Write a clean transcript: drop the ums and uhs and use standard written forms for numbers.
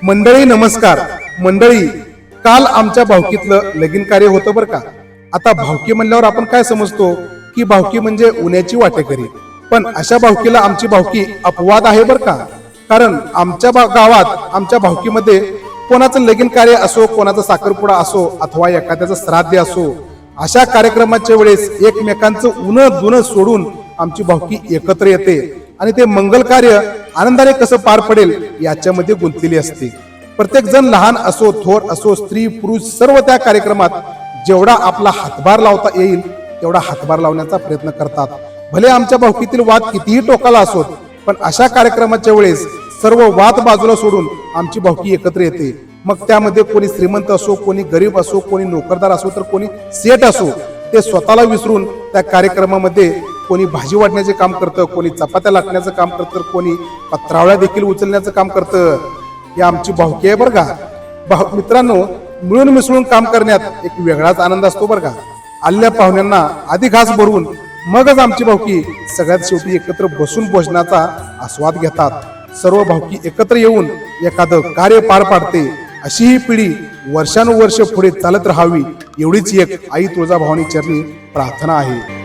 मंडळी नमस्कार. मंडळी, काल आमच्या भावकीतलं लगीन कार्य होतं बरं का. आता भावकी म्हणल्यावर आपण काय समजतो की भावकी म्हणजे उन्याची वाटेकरी, पण अशा भावकीला आमची भावकी अपवाद आहे बरं का. कारण आमच्या गावात आमच्या भावकीमध्ये कोणाचं लगीन कार्य असो, कोणाचा साखरपुडा असो अथवा एखाद्याचं श्राद्ध असो, अशा कार्यक्रमाच्या वेळेस एकमेकांचं उन्ह दुनं सोडून आमची भावकी एकत्र येते आणि ते मंगल कार्य आनंदाने कसं पार पडेल याच्यामध्ये गुंतलेली असते. प्रत्येक जण लहान असो, थोर असो, स्त्री पुरुष सर्व त्या कार्यक्रमात जेवढा आपला हातभार लावता येईल तेवढा हातभार लावण्याचा प्रयत्न करतात. भले आमच्या भावकीतील वाद कितीही टोकाला असोत, पण अशा कार्यक्रमाच्या वेळेस सर्व वाद बाजूला सोडून आमची भावकी एकत्र येते. मग त्यामध्ये कोणी श्रीमंत असो, कोणी गरीब असो, कोणी नोकरदार असो, तर कोणी सेठ असो, ते स्वतःला विसरून त्या कार्यक्रमामध्ये कोणी भाजी वाटण्याचे काम करतं, कोणी चपात्या लाटण्याचं काम करतं, कोणी पत्रावळ्या देखील उचलण्याचं काम करतं. ही आमची भावकी आहे बरं का. मित्रांनो, मिळून मिसळून काम करण्यात एक वेगळाच आनंद असतो बरं का. आलेल्या पाहुण्यांना आधी घास भरवून मगच आमची भावकी सगळ्यात शेवटी एकत्र बसून भोजनाचा आस्वाद घेतात. सर्व भावकी एकत्र येऊन एखादं कार्य पार पाडते. अशी ही पिढी वर्षानुवर्ष पुढे चालत राहावी एवढीच एक आई तुळजाभवानी चरणी प्रार्थना आहे.